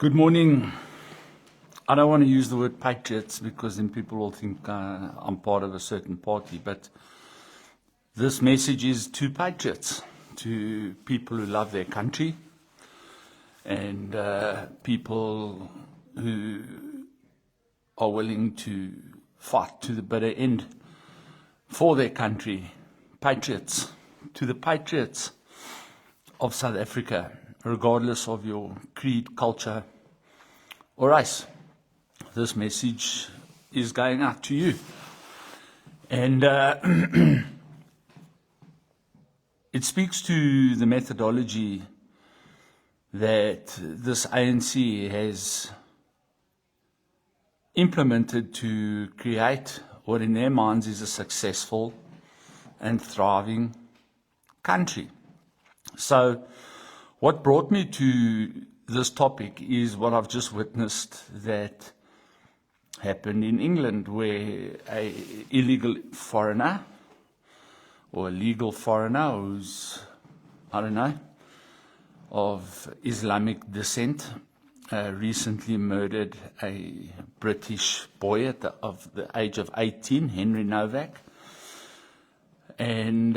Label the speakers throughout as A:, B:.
A: Good morning. I don't want to use the word patriots because then people will think I'm part of a certain party, but this message is to patriots, to people who love their country and people who are willing to fight to the bitter end for their country. Patriots, to the patriots of South Africa, regardless of your creed, culture, or race. This message is going out to you. And it speaks to the methodology that this ANC has implemented to create what in their minds is a successful and thriving country. So what brought me to this topic is what I've just witnessed that happened in England, where an illegal foreigner or a legal foreigner who's, I don't know, of Islamic descent recently murdered a British boy of the age of 18, Henry Novak. And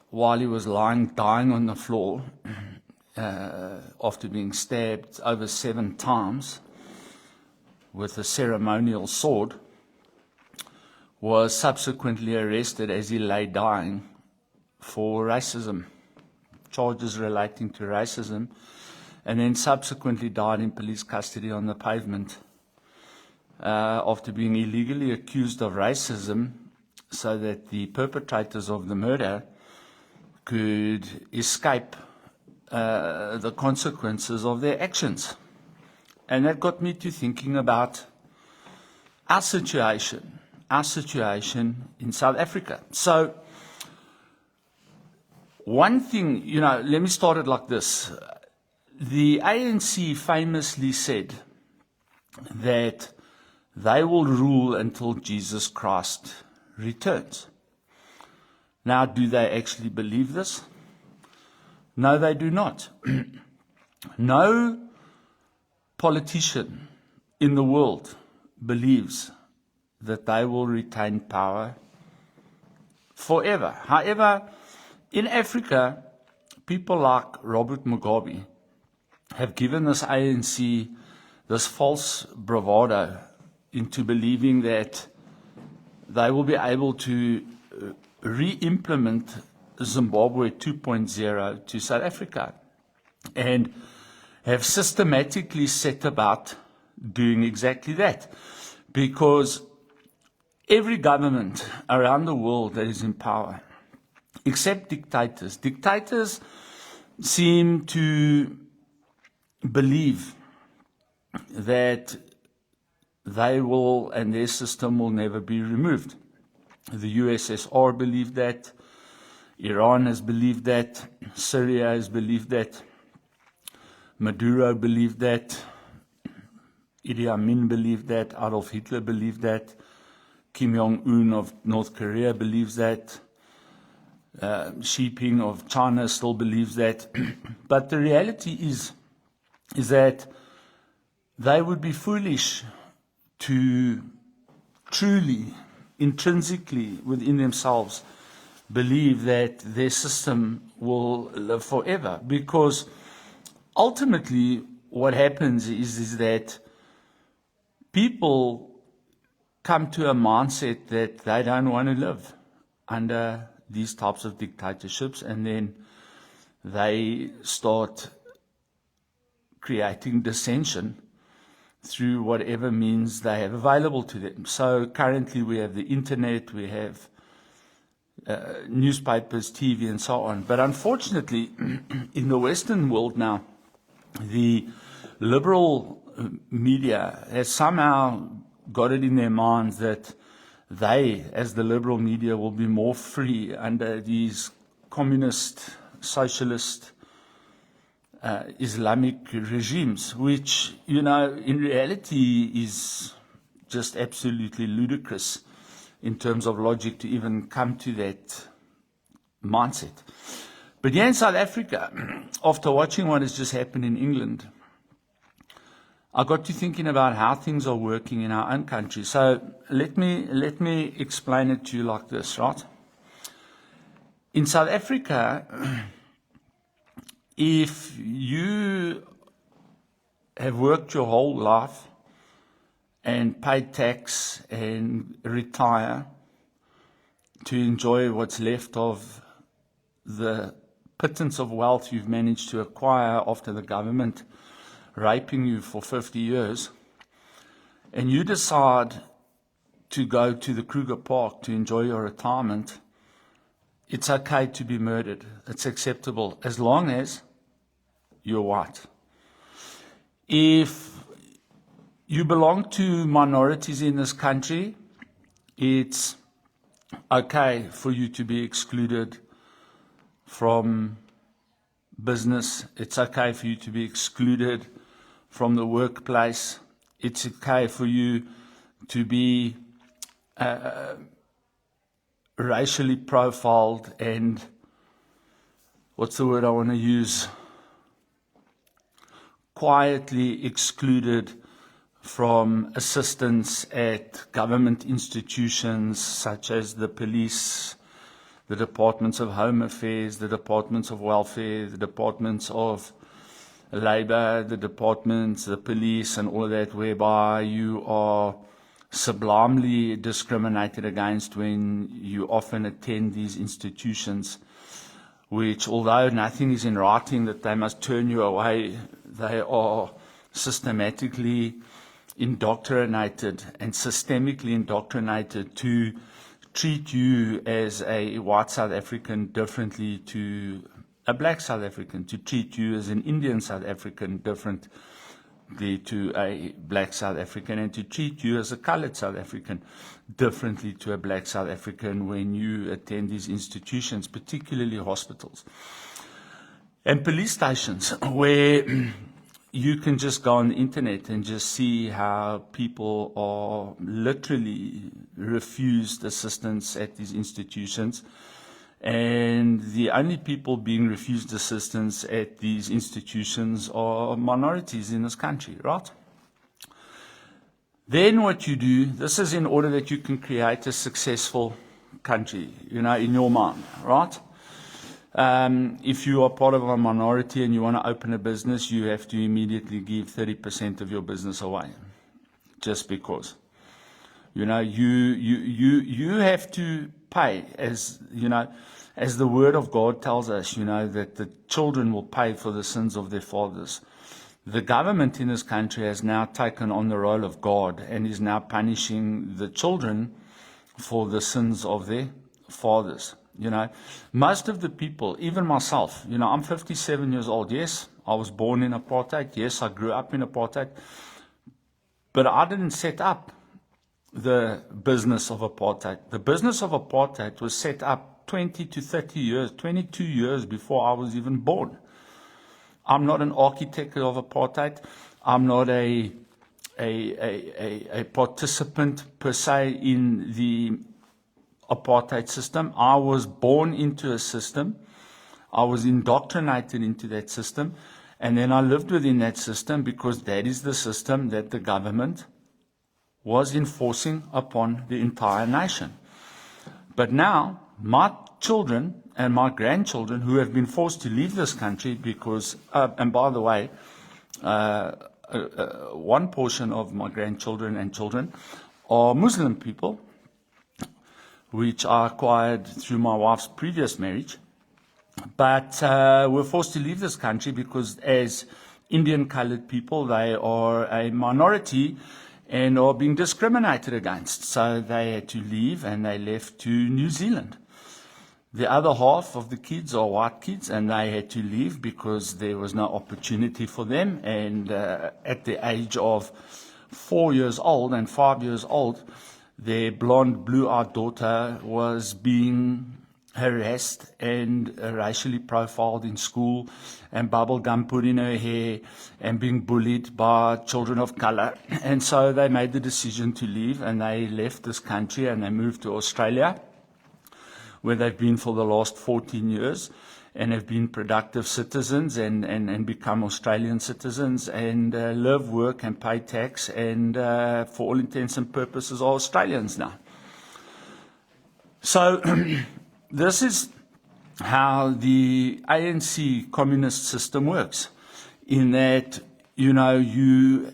A: while he was dying on the floor, after being stabbed over 7 times with a ceremonial sword, was subsequently arrested as he lay dying for racism, charges relating to racism, and then subsequently died in police custody on the pavement after being illegally accused of racism, so that the perpetrators of the murder could escape the consequences of their actions. And that got me to thinking about our situation in South Africa. So one thing, let me start it like this. The ANC famously said that they will rule until Jesus Christ returns. Now, do they actually believe this? No, they do not. No politician in the world believes that they will retain power forever. However, in Africa, people like Robert Mugabe have given this ANC this false bravado into believing that they will be able to re-implement Zimbabwe 2.0 to South Africa, and have systematically set about doing exactly that, because every government around the world that is in power, except dictators seem to believe that they will and their system will never be removed. The USSR believed that, Iran has believed that, Syria has believed that, Maduro believed that, Idi Amin believed that, Adolf Hitler believed that, Kim Jong-un of North Korea believes that, Xi Jinping of China still believes that. But the reality is that they would be foolish to truly, intrinsically within themselves, believe that their system will live forever, because ultimately what happens is that people come to a mindset that they don't want to live under these types of dictatorships, and then they start creating dissension through whatever means they have available to them. So currently we have the internet, we have newspapers, TV, and so on. But unfortunately, in the Western world now, the liberal media has somehow got it in their minds that they, as the liberal media, will be more free under these communist, socialist, Islamic regimes, which, in reality is just absolutely ludicrous in terms of logic to even come to that mindset. But here in South Africa, after watching what has just happened in England, I got to thinking about how things are working in our own country. So let me explain it to you like this, right? In South Africa, if you have worked your whole life and paid tax and retire to enjoy what's left of the pittance of wealth you've managed to acquire after the government raping you for 50 years, and you decide to go to the Kruger Park to enjoy your retirement, it's okay to be murdered. It's acceptable as long as you're white. If you belong to minorities in this country, it's okay for you to be excluded from business. It's okay for you to be excluded from the workplace. It's okay for you to be racially profiled and, what's the word I want to use, quietly excluded from assistance at government institutions such as the police, the departments of home affairs, the departments of welfare, the departments of labor, the police, and all of that, whereby you are sublimely discriminated against when you often attend these institutions, which, although nothing is in writing that they must turn you away, they are systematically indoctrinated and systemically indoctrinated to treat you as a white South African differently to a black South African, to treat you as an Indian South African differently to a black South African, and to treat you as a colored South African differently to a black South African when you attend these institutions, particularly hospitals and police stations, where you can just go on the internet and just see how people are literally refused assistance at these institutions. And the only people being refused assistance at these institutions are minorities in this country, right? Then what you do, this is in order that you can create a successful country, in your mind, right? If you are part of a minority and you want to open a business, you have to immediately give 30% of your business away, just because. You have to pay, as the word of God tells us, that the children will pay for the sins of their fathers. The government in this country has now taken on the role of God and is now punishing the children for the sins of their fathers. Most of the people, even myself, I'm 57 years old. Yes, I was born in apartheid. Yes, I grew up in apartheid. But I didn't set up the business of apartheid. The business of apartheid was set up 20 to 30 years, 22 years before I was even born. I'm not an architect of apartheid. I'm not a participant per se in the apartheid system. I was born into a system. I was indoctrinated into that system. And then I lived within that system because that is the system that the government was enforcing upon the entire nation. But now, my children and my grandchildren who have been forced to leave this country because, and by the way, one portion of my grandchildren and children are Muslim people, which I acquired through my wife's previous marriage, but were forced to leave this country because as Indian colored people, they are a minority and are being discriminated against. So they had to leave, and they left to New Zealand. The other half of the kids are white kids, and they had to leave because there was no opportunity for them. And at the age of 4 years old and 5 years old, their blonde, blue-eyed daughter was being harassed and racially profiled in school, and bubble gum put in her hair, and being bullied by children of color. And so they made the decision to leave, and they left this country and they moved to Australia, where they've been for the last 14 years. and have been productive citizens and become Australian citizens and live, work and pay tax and for all intents and purposes are Australians now. So this is how the ANC communist system works, in that, you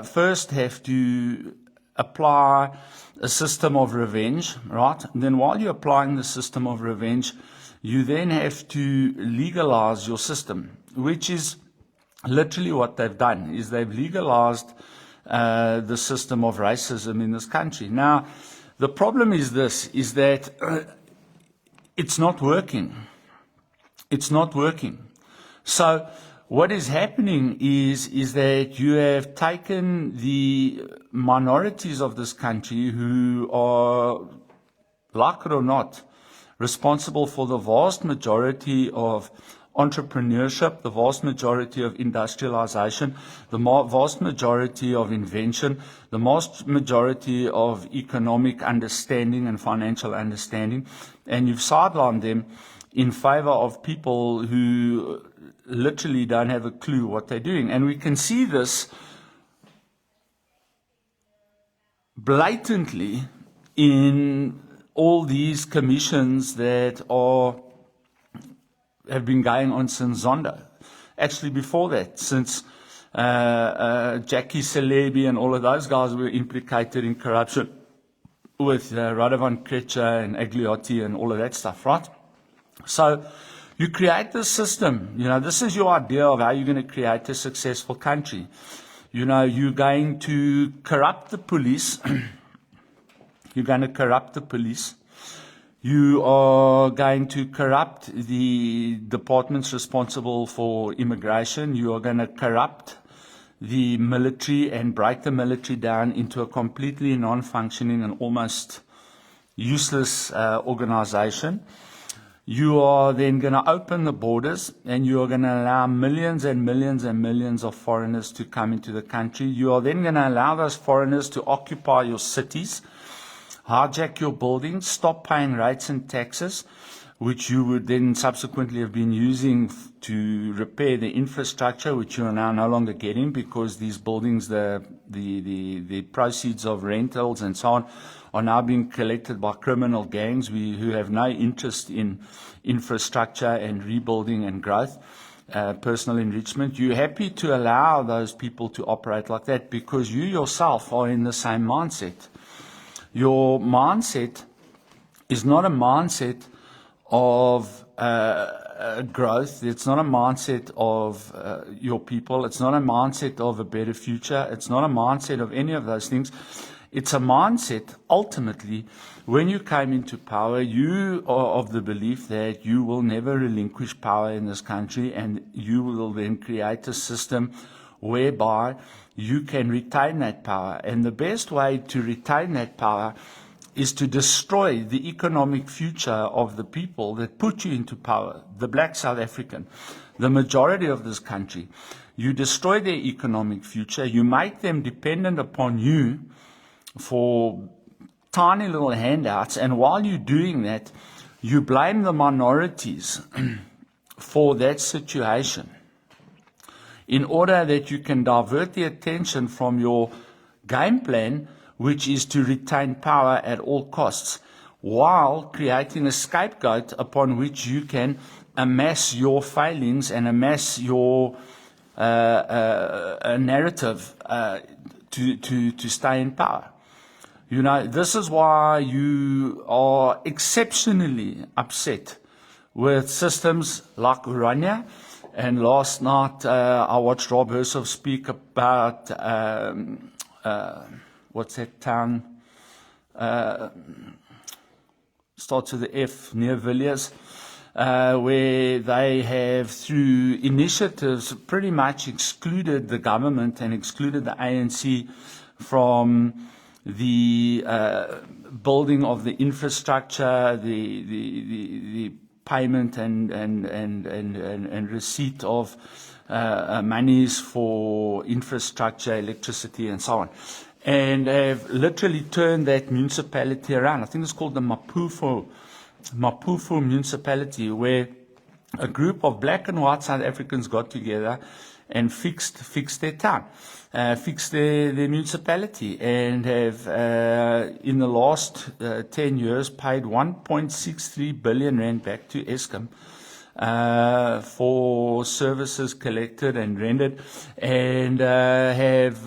A: first have to apply a system of revenge, right? And then while you're applying the system of revenge, you then have to legalize your system, which is literally what they've done, is they've legalized the system of racism in this country. Now, the problem is this, is that it's not working. It's not working. So what is happening is that you have taken the minorities of this country who are, like it or not, responsible for the vast majority of entrepreneurship, the vast majority of industrialization, the vast majority of invention, the vast majority of economic understanding and financial understanding, and you've sidelined them in favor of people who literally don't have a clue what they're doing. And we can see this blatantly in all these commissions that have been going on since Zondo. Actually, before that, since Jackie Celebi and all of those guys were implicated in corruption with Radovan Krejcir and Agliotti and all of that stuff, right? So you create this system. This is your idea of how you're going to create a successful country. You're going to corrupt the police. You're going to corrupt the police. You are going to corrupt the departments responsible for immigration. You are going to corrupt the military and break the military down into a completely non-functioning and almost useless organization. You are then going to open the borders, and you are going to allow millions and millions and millions of foreigners to come into the country. You are then going to allow those foreigners to occupy your cities, hijack your buildings, stop paying rates and taxes, which you would then subsequently have been using to repair the infrastructure, which you are now no longer getting because these buildings, the proceeds of rentals and so on, are now being collected by criminal gangs who have no interest in infrastructure and rebuilding and growth, personal enrichment. You're happy to allow those people to operate like that because you yourself are in the same mindset. Your mindset is not a mindset of growth. It's not a mindset of your people. It's not a mindset of a better future. It's not a mindset of any of those things. It's a mindset, ultimately, when you came into power, you are of the belief that you will never relinquish power in this country, and you will then create a system whereby you can retain that power. And the best way to retain that power is to destroy the economic future of the people that put you into power, the black South African, the majority of this country. You destroy their economic future. You make them dependent upon you for tiny little handouts. And while you're doing that, you blame the minorities for that situation, in order that you can divert the attention from your game plan, which is to retain power at all costs, while creating a scapegoat upon which you can amass your failings and amass your narrative to stay in power. This is why you are exceptionally upset with systems like Urania. And last night, I watched Rob Hersov speak about, what's that town? Starts with the F, near Villiers, where they have, through initiatives, pretty much excluded the government and excluded the ANC from the building of the infrastructure, the payment and receipt of monies for infrastructure, electricity, and so on, and have literally turned that municipality around. I think it's called the Maputo municipality, where a group of black and white South Africans got together and fixed their town, fixed their municipality, and have in the last 10 years paid 1.63 billion rand back to Eskom for services collected and rendered, and have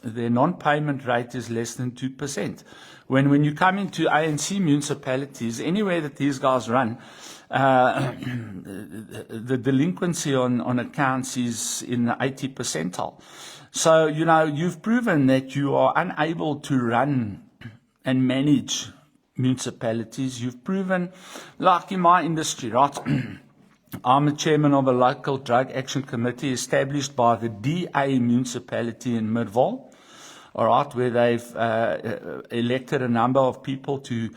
A: their non-payment rate is less than 2%. When you come into ANC municipalities, anywhere that these guys run, the delinquency on accounts is in the 80 percentile. So, you've proven that you are unable to run and manage municipalities. You've proven, like in my industry, right? I'm a chairman of a local drug action committee established by the DA municipality in Midvaal. All right, where they've elected a number of people to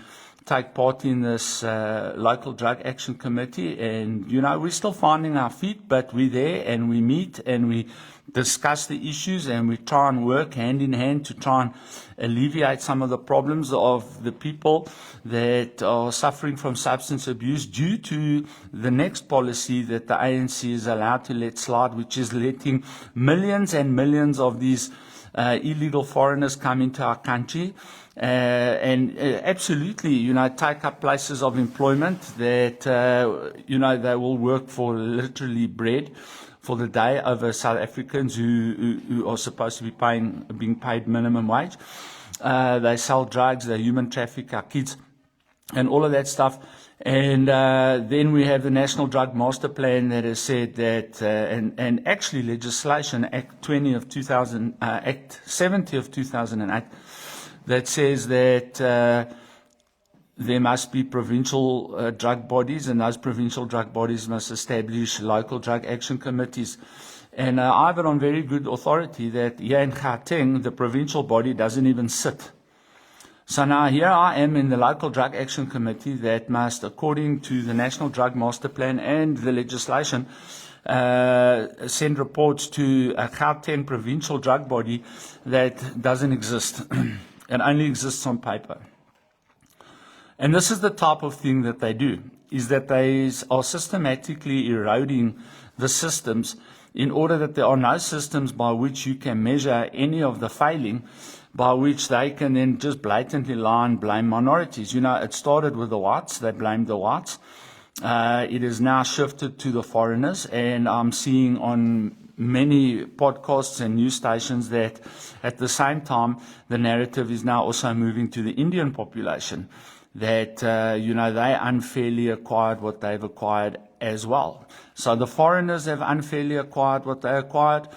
A: take part in this local drug action committee. And, we're still finding our feet, but we're there and we meet and we discuss the issues and we try and work hand in hand to try and alleviate some of the problems of the people that are suffering from substance abuse due to the next policy that the ANC is allowed to let slide, which is letting millions and millions of these illegal foreigners come into our country and absolutely, take up places of employment that, they will work for literally bread for the day over South Africans who are supposed to be being paid minimum wage. They sell drugs, they human traffic our kids, and all of that stuff. And then we have the National Drug Master Plan that has said that, and actually legislation, Act 70 of 2008, that says that there must be provincial drug bodies, and those provincial drug bodies must establish local drug action committees. And I have it on very good authority that here in Gauteng, the provincial body doesn't even sit. So now here I am in the local drug action committee that must, according to the National Drug Master Plan and the legislation, send reports to a Gauteng provincial drug body that doesn't exist and only exists on paper. And this is the type of thing that they do, is that they are systematically eroding the systems in order that there are no systems by which you can measure any of the failing, by which they can then just blatantly lie and blame minorities. It started with the whites. They blamed the whites. It is now shifted to the foreigners, and I'm seeing on many podcasts and news stations that at the same time the narrative is now also moving to the Indian population, that they unfairly acquired what they've acquired as well. So the foreigners have unfairly acquired what they acquired.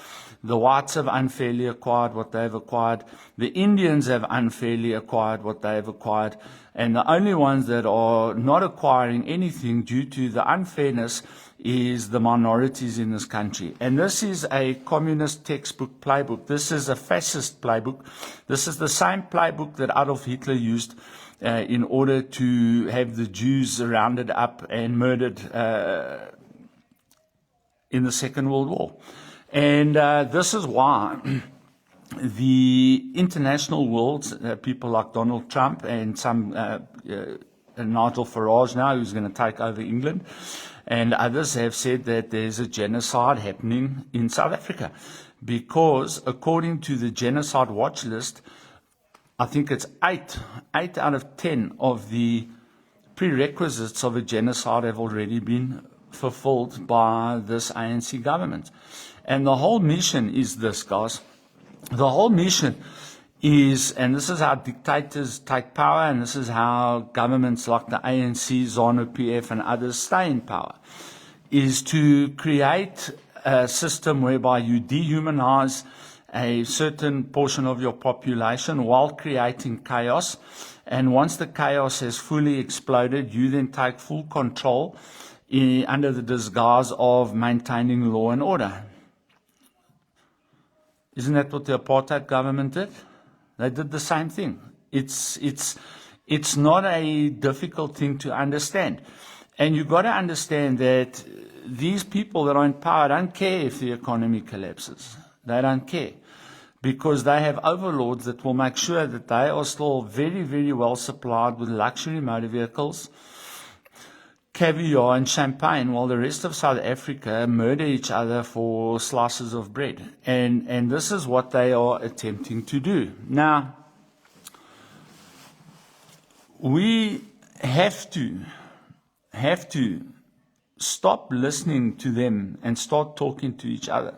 A: The whites have unfairly acquired what they've acquired. The Indians have unfairly acquired what they've acquired. And the only ones that are not acquiring anything due to the unfairness is the minorities in this country. And this is a communist textbook playbook. This is a fascist playbook. This is the same playbook that Adolf Hitler used in order to have the Jews rounded up and murdered in the Second World War. And this is why the international world, people like Donald Trump and some Nigel Farage now, who's going to take over England, and others have said that there's a genocide happening in South Africa. Because according to the Genocide Watch List, I think it's 8 out of 10 of the prerequisites of a genocide have already been fulfilled by this ANC government. And the whole mission is this, guys. The whole mission is, and this is how dictators take power, and this is how governments like the ANC, ZANU-PF, and others stay in power, is to create a system whereby you dehumanize a certain portion of your population while creating chaos. And once the chaos has fully exploded, you then take full control under the disguise of maintaining law and order. Isn't that what the apartheid government did? They did the same thing. It's not a difficult thing to understand. And you've got to understand that these people that are in power don't care if the economy collapses. They don't care. Because they have overlords that will make sure that they are still very, very well supplied with luxury motor vehicles, caviar and champagne while the rest of South Africa murder each other for slices of bread. And this is what they are attempting to do. Now, we have to stop listening to them and start talking to each other.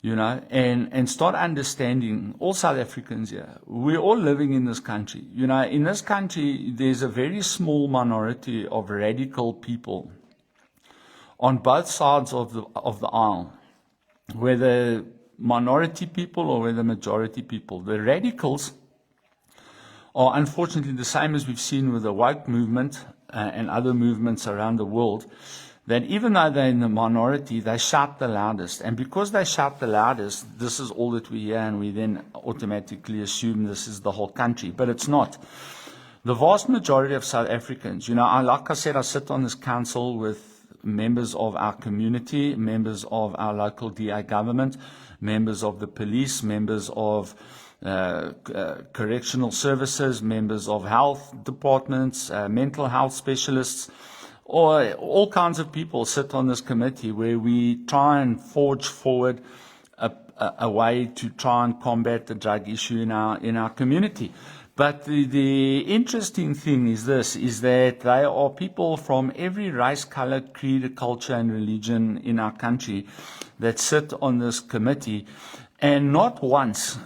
A: And start understanding, all South Africans here, we're all living in this country. In this country, there's a very small minority of radical people on both sides of the aisle, whether minority people or whether majority people. The radicals are unfortunately the same as we've seen with the woke movement and other movements around the world, that even though they're in the minority, they shout the loudest. And because they shout the loudest, this is all that we hear, and we then automatically assume this is the whole country. But it's not. The vast majority of South Africans, like I said, I sit on this council with members of our community, members of our local DA government, members of the police, members of correctional services, members of health departments, mental health specialists, or all kinds of people sit on this committee where we try and forge forward a way to try and combat the drug issue in our community. But the interesting thing is that they are people from every race, color, creed, culture, and religion in our country that sit on this committee. And not once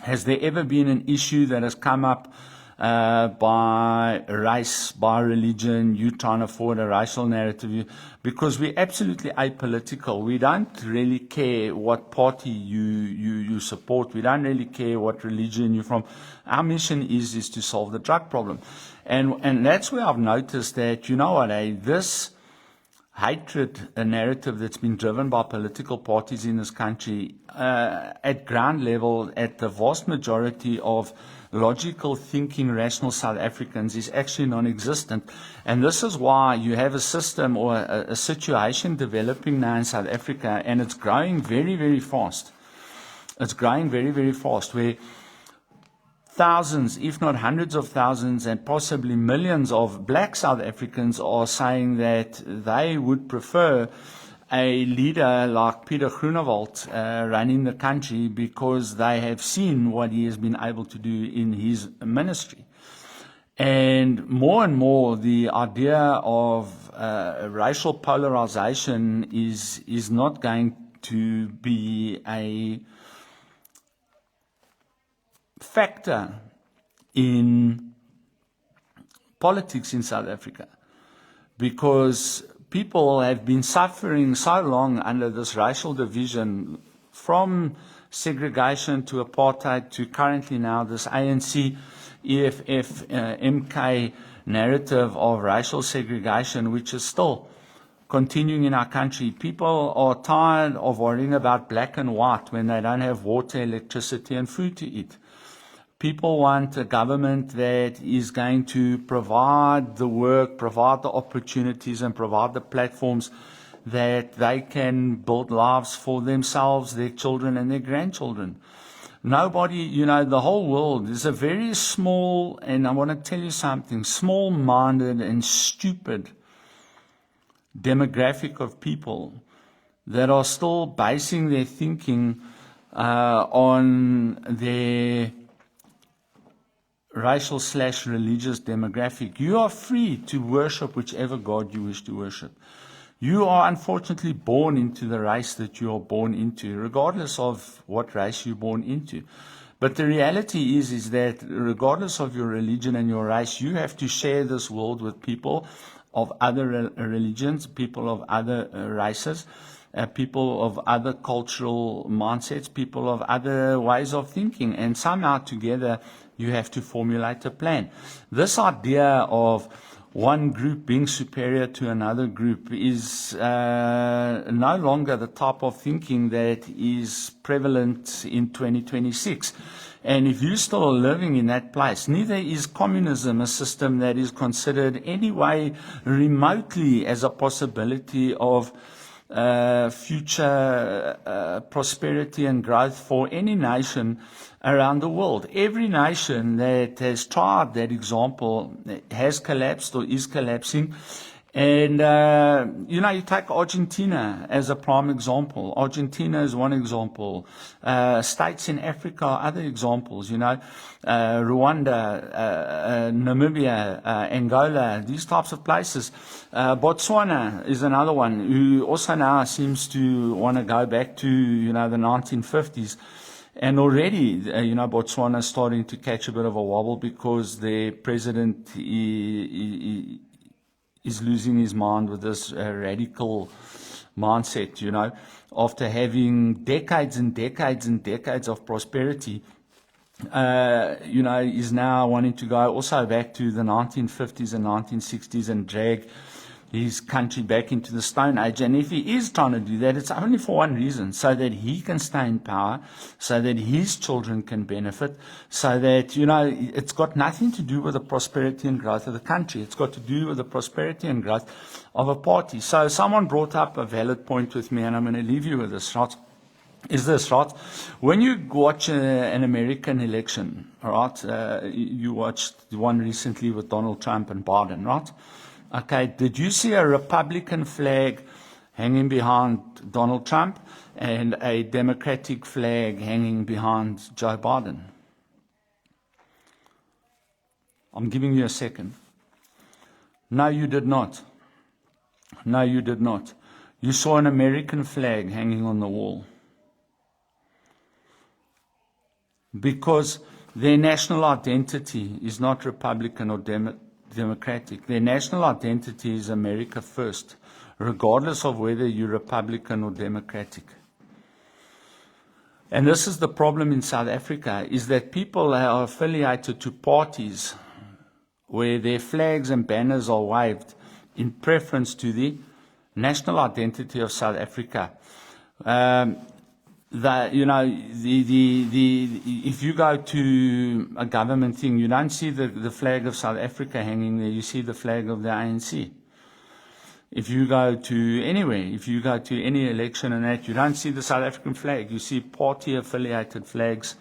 A: has there ever been an issue that has come up by race, by religion, you trying to forward a racial narrative, because we're absolutely apolitical. We don't really care what party you support. We don't really care what religion you're from. Our mission is to solve the drug problem. And that's where I've noticed that, this hatred, a narrative that's been driven by political parties in this country, at ground level, at the vast majority of logical thinking, rational South Africans, is actually non-existent. And this is why you have a system or a situation developing now in South Africa, and it's growing very, very fast. It's growing very, very fast, where thousands, if not hundreds of thousands, and possibly millions of black South Africans are saying that they would prefer a leader like Peter Groenewald running the country, because they have seen what he has been able to do in his ministry. And more, the idea of racial polarization is not going to be a factor in politics in South Africa, because people have been suffering so long under this racial division, from segregation to apartheid to currently now this ANC, EFF, MK narrative of racial segregation, which is still continuing in our country. People are tired of worrying about black and white when they don't have water, electricity, and food to eat. People want a government that is going to provide the work, provide the opportunities, and provide the platforms that they can build lives for themselves, their children, and their grandchildren. Nobody, the whole world is a very small, and I want to tell you something, small-minded and stupid demographic of people that are still basing their thinking on their racial/religious demographic. You are free to worship whichever God you wish to worship. You are unfortunately born into the race that you are born into, regardless of what race you're born into. But the reality is that regardless of your religion and your race, you have to share this world with people of other religions, people of other races, people of other cultural mindsets, people of other ways of thinking, and somehow together you have to formulate a plan. This idea of one group being superior to another group is no longer the type of thinking that is prevalent in 2026. And if you're still living in that place, neither is communism a system that is considered any way remotely as a possibility of future prosperity and growth for any nation around the world. Every nation that has tried that example has collapsed or is collapsing. And, you take Argentina as a prime example. Argentina is one example. States in Africa are other examples, Rwanda, Namibia, Angola, these types of places. Botswana is another one who also now seems to want to go back to, the 1950s. And already, Botswana is starting to catch a bit of a wobble because their president is losing his mind with this radical mindset, after having decades and decades and decades of prosperity, is now wanting to go also back to the 1950s and 1960s and drag his country back into the Stone Age. And if he is trying to do that, it's only for one reason, so that he can stay in power, so that his children can benefit, so that, it's got nothing to do with the prosperity and growth of the country. It's got to do with the prosperity and growth of a party. So someone brought up a valid point with me, and I'm going to leave you with this, right? Is this, right? When you watch an American election, right, you watched the one recently with Donald Trump and Biden, right? Okay, did you see a Republican flag hanging behind Donald Trump and a Democratic flag hanging behind Joe Biden? I'm giving you a second. No, you did not. No, you did not. You saw an American flag hanging on the wall. Because their national identity is not Republican or Democratic. Their national identity is America first, regardless of whether you're Republican or Democratic. And this is the problem in South Africa, is that people are affiliated to parties where their flags and banners are waved in preference to the national identity of South Africa. If you go to a government thing, you don't see the flag of South Africa hanging there, you see the flag of the ANC. If you go to anywhere, if you go to any election and that, you don't see the South African flag, you see party-affiliated flags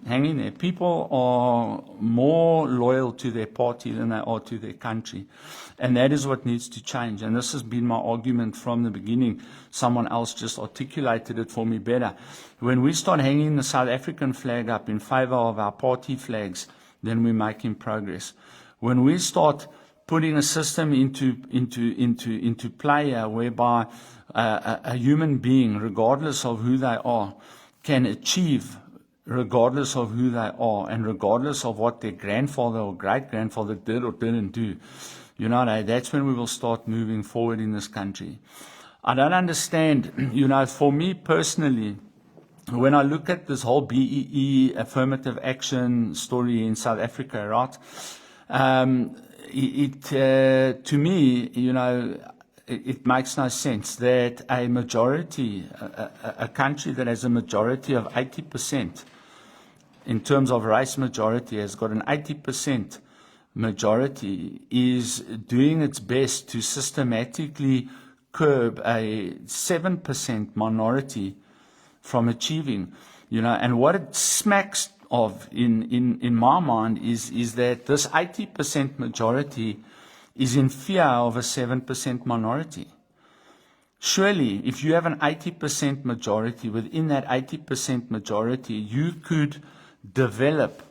A: hanging there. People are more loyal to their party than they are to their country. And that is what needs to change. And this has been my argument from the beginning. Someone else just articulated it for me better. When we start hanging the South African flag up in favor of our party flags, then we're making progress. When we start putting a system into play whereby a human being, regardless of who they are, can achieve regardless of who they are and regardless of what their grandfather or great-grandfather did or didn't do, that's when we will start moving forward in this country. I don't understand, for me personally, when I look at this whole BEE affirmative action story in South Africa, right, to me, it makes no sense that a majority, a country that has a majority of 80%, in terms of race majority, has got an 80% majority, is doing its best to systematically curb a 7% minority from achieving, and what it smacks of in my mind is that this 80% majority is in fear of a 7% minority. Surely, if you have an 80% majority, within that 80% majority, you could develop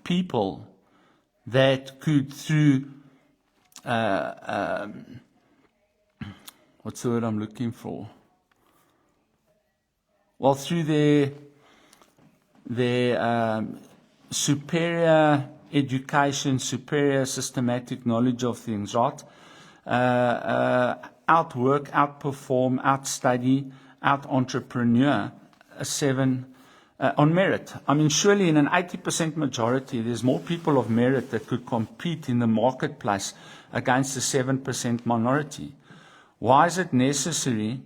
A: people that could, through, what's the word I'm looking for? Well, through their superior education, superior systematic knowledge of things, right? Outwork, outperform, outstudy, out-entrepreneur a 7 on merit. I mean, surely in an 80% majority, there's more people of merit that could compete in the marketplace against the 7% minority. Why is it necessary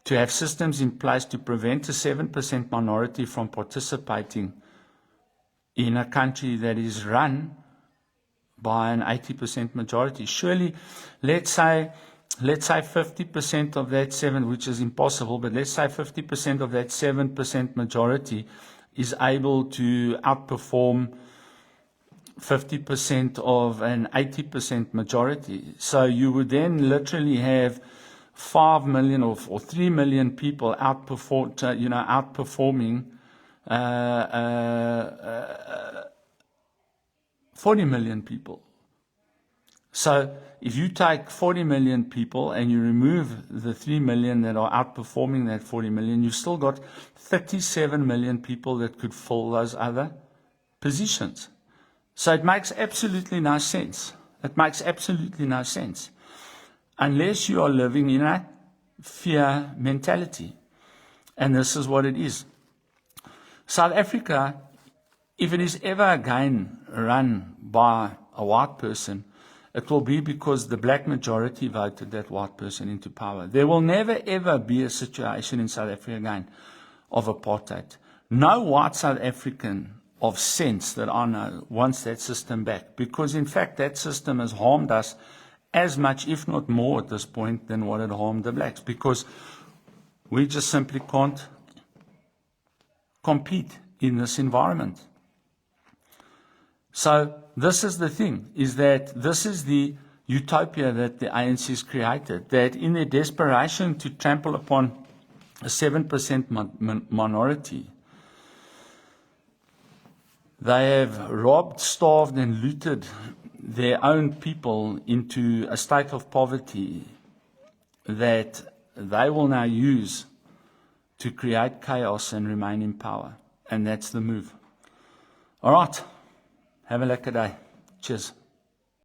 A: to have systems in place to prevent a 7% minority from participating in a country that is run by an 80% majority? Surely, let's say let's say 50% of that 7, which is impossible, but let's say 50% of that 7% majority is able to outperform 50% of an 80% majority. So you would then literally have 5 million or 3 million people outperforming 40 million people. So if you take 40 million people and you remove the 3 million that are outperforming that 40 million, you've still got 37 million people that could fill those other positions. So it makes absolutely no sense. It makes absolutely no sense unless you are living in a fear mentality. And this is what it is. South Africa, if it is ever again run by a white person, it will be because the black majority voted that white person into power. There will never ever be a situation in South Africa again of apartheid. No white South African of sense that I know wants that system back, because in fact that system has harmed us as much, if not more at this point, than what it harmed the blacks, because we just simply can't compete in this environment. So this is the thing, is that this is the utopia that the ANC has created, that in their desperation to trample upon a 7% minority, they have robbed, starved, and looted their own people into a state of poverty that they will now use to create chaos and remain in power. And that's the move. All right. Have a lekker day. Cheers.